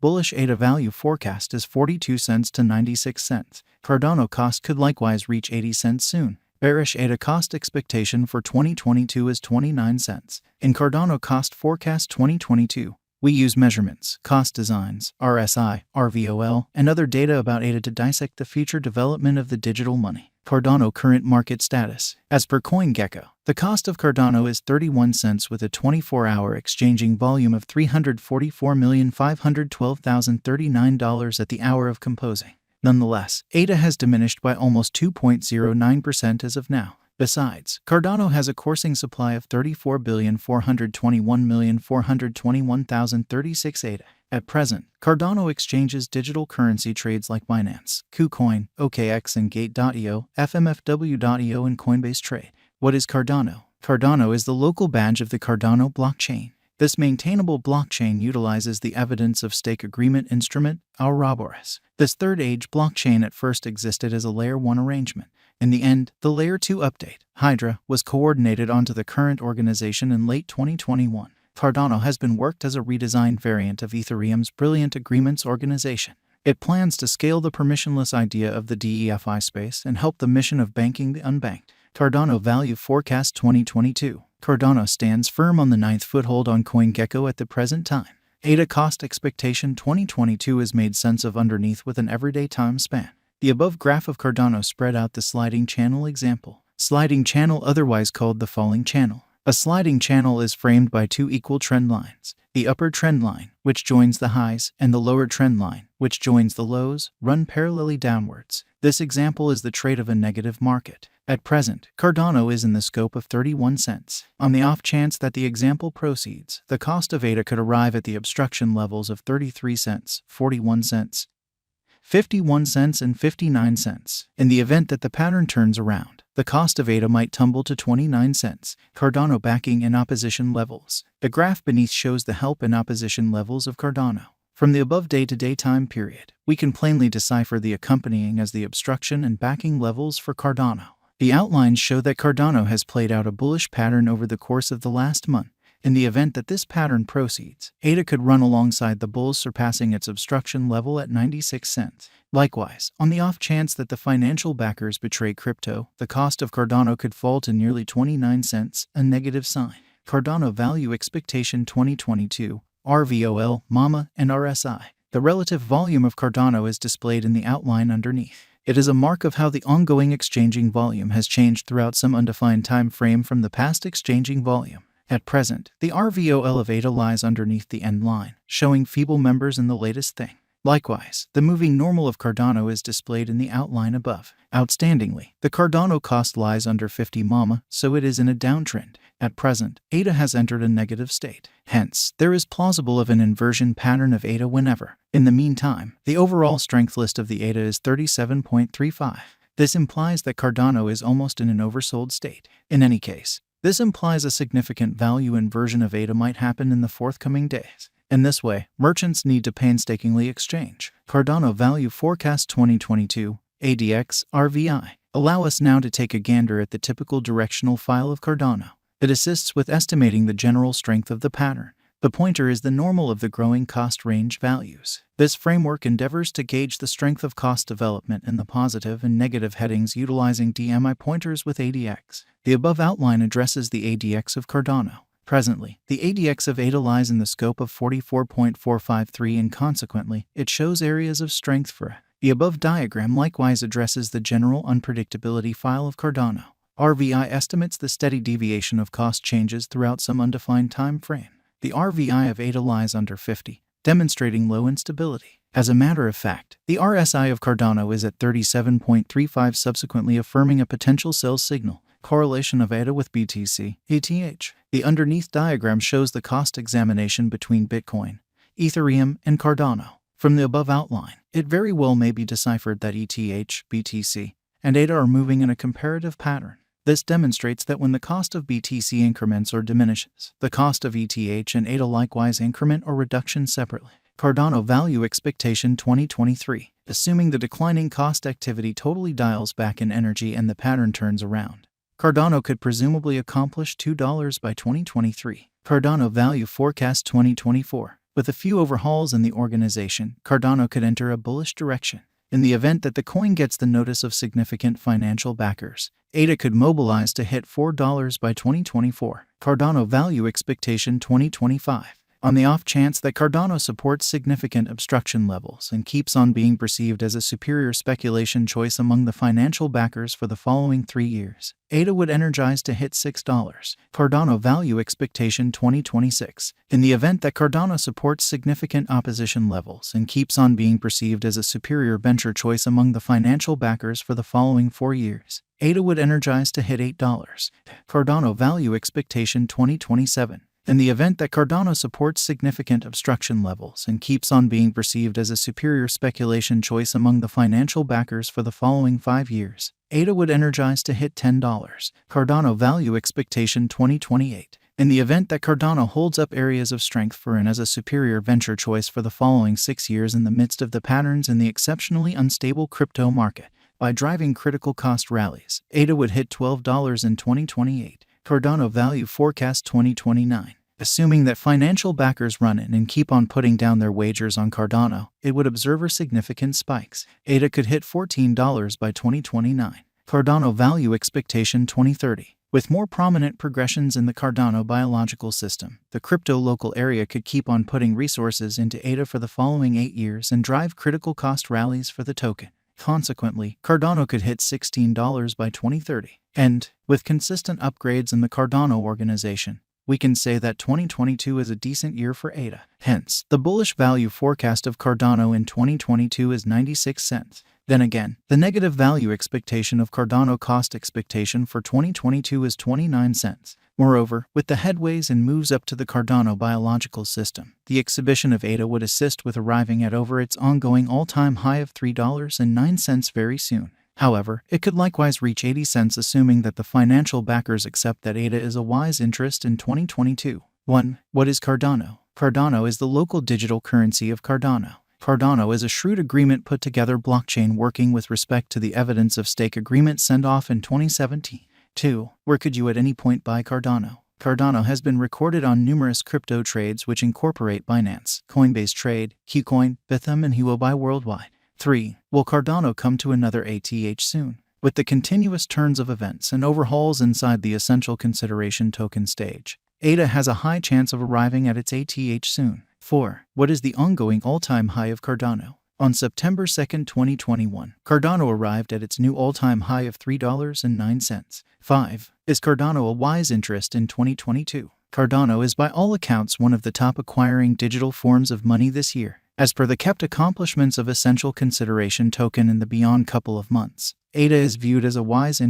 Bullish ADA value forecast is 42 cents to 96 cents. Cardano cost could likewise reach 80 cents soon. Bearish ADA cost expectation for 2022 is 29 cents. In Cardano cost forecast 2022, we use measurements, cost designs, RSI, RVOL, and other data about ADA to dissect the future development of the digital money. Cardano current market status. As per CoinGecko, the cost of Cardano is 31 cents with a 24-hour exchanging volume of $344,512,039 at the hour of composing. Nonetheless, ADA has diminished by almost 2.09% as of now. Besides, Cardano has a coursing supply of 34,421,421,036 ADA. At present, Cardano exchanges digital currency trades like Binance, KuCoin, OKX and Gate.io, FMFW.io and Coinbase trade. What is Cardano? Cardano is the local badge of the Cardano blockchain. This maintainable blockchain utilizes the evidence of stake agreement instrument, Ouroboros. This third-age blockchain at first existed as a Layer 1 arrangement. In the end, the Layer 2 update, Hydra, was coordinated onto the current organization in late 2021. Cardano has been worked as a redesigned variant of Ethereum's Brilliant Agreements organization. It plans to scale the permissionless idea of the DeFi space and help the mission of banking the unbanked. Cardano value forecast 2022. Cardano stands firm on the 9th foothold on CoinGecko at the present time. ADA cost expectation 2022 is made sense of underneath with an everyday time span. The above graph of Cardano spread out the sliding channel example. Sliding channel, otherwise called the falling channel. A sliding channel is framed by two equal trend lines. The upper trend line, which joins the highs, and the lower trend line, which joins the lows, run parallelly downwards. This example is the trade of a negative market. At present, Cardano is in the scope of 31 cents. On the off chance that the example proceeds, the cost of ADA could arrive at the obstruction levels of 33 cents, 41 cents, 51 cents and 59 cents. In the event that the pattern turns around, the cost of ADA might tumble to 29 cents. Cardano backing and opposition levels. The graph beneath shows the help and opposition levels of Cardano. From the above day-to-day time period, we can plainly decipher the accompanying as the obstruction and backing levels for Cardano. The outlines show that Cardano has played out a bullish pattern over the course of the last month. In the event that this pattern proceeds, ADA could run alongside the bulls, surpassing its obstruction level at 96 cents. Likewise, on the off chance that the financial backers betray crypto, the cost of Cardano could fall to nearly 29 cents, a negative sign. Cardano value expectation 2022, RVOL, MAMA, and RSI. The relative volume of Cardano is displayed in the outline underneath. It is a mark of how the ongoing exchanging volume has changed throughout some undefined time frame from the past exchanging volume. At present, the RVOL of ADA lies underneath the end line, showing feeble members in the latest thing. Likewise, the moving normal of Cardano is displayed in the outline above. Outstandingly, the Cardano cost lies under 50 MAMA, so it is in a downtrend. At present, ADA has entered a negative state. Hence, there is plausible of an inversion pattern of ADA whenever. In the meantime, the overall strength list of the ADA is 37.35. This implies that Cardano is almost in an oversold state. In any case, this implies a significant value inversion of ADA might happen in the forthcoming days. In this way, merchants need to painstakingly exchange. Cardano value forecast 2022, ADX, RVI. Allow us now to take a gander at the typical directional file of Cardano. It assists with estimating the general strength of the pattern. The pointer is the normal of the growing cost range values. This framework endeavors to gauge the strength of cost development in the positive and negative headings utilizing DMI pointers with ADX. The above outline addresses the ADX of Cardano. Presently, the ADX of ADA lies in the scope of 44.453 and consequently, it shows areas of strength for it. The above diagram likewise addresses the general unpredictability file of Cardano. RVI estimates the steady deviation of cost changes throughout some undefined time frame. The RVI of ADA lies under 50, demonstrating low instability. As a matter of fact, the RSI of Cardano is at 37.35, subsequently affirming a potential sell signal. Correlation of ADA with BTC, ETH. The underneath diagram shows the cost examination between Bitcoin, Ethereum, and Cardano. From the above outline, it very well may be deciphered that ETH, BTC, and ADA are moving in a comparative pattern. This demonstrates that when the cost of BTC increments or diminishes, the cost of ETH and ADA likewise increment or reduction separately. Cardano value expectation 2023. Assuming the declining cost activity totally dials back in energy and the pattern turns around, Cardano could presumably accomplish $2 by 2023. Cardano value forecast 2024. With a few overhauls in the organization, Cardano could enter a bullish direction. In the event that the coin gets the notice of significant financial backers, ADA could mobilize to hit $4 by 2024. Cardano Value Expectation 2025. On the off chance that Cardano supports significant obstruction levels and keeps on being perceived as a superior speculation choice among the financial backers for the following 3 years, ADA would energize to hit $6. Cardano Value Expectation 2026. In the event that Cardano supports significant opposition levels and keeps on being perceived as a superior venture choice among the financial backers for the following 4 years, ADA would energize to hit $8. Cardano Value Expectation 2027. In the event that Cardano supports significant obstruction levels and keeps on being perceived as a superior speculation choice among the financial backers for the following 5 years, ADA would energize to hit $10. Cardano Value Expectation 2028. In the event that Cardano holds up areas of strength for and as a superior venture choice for the following 6 years in the midst of the patterns in the exceptionally unstable crypto market, by driving critical cost rallies, ADA would hit $12 in 2028. Cardano Value Forecast 2029. Assuming that financial backers run in and keep on putting down their wagers on Cardano, it would observe significant spikes. ADA could hit $14 by 2029. Cardano Value Expectation 2030. With more prominent progressions in the Cardano biological system, the crypto local area could keep on putting resources into ADA for the following 8 years and drive critical cost rallies for the token. Consequently, Cardano could hit $16 by 2030. And, with consistent upgrades in the Cardano organization, we can say that 2022 is a decent year for ADA. Hence, the bullish value forecast of Cardano in 2022 is 96 cents. Then again, the negative value expectation of Cardano cost expectation for 2022 is 29 cents. Moreover, with the headways and moves up to the Cardano biological system, the exhibition of ADA would assist with arriving at over its ongoing all-time high of $3.09 very soon. However, it could likewise reach 80 cents assuming that the financial backers accept that ADA is a wise interest in 2022. 1. What is Cardano? Cardano is the local digital currency of Cardano. Cardano is a shrewd agreement put together blockchain working with respect to the evidence of stake agreement sent off in 2017. 2. Where could you at any point buy Cardano? Cardano has been recorded on numerous crypto trades which incorporate Binance, Coinbase Trade, KuCoin, Bithum and Huobi worldwide. 3. Will Cardano come to another ATH soon? With the continuous turns of events and overhauls inside the essential consideration token stage, ADA has a high chance of arriving at its ATH soon. 4. What is the ongoing all-time high of Cardano? On September 2, 2021, Cardano arrived at its new all-time high of $3.09. 5. Is Cardano a wise interest in 2022? Cardano is by all accounts one of the top acquiring digital forms of money this year. As per the kept accomplishments of essential consideration token in the beyond couple of months, ADA is viewed as a wise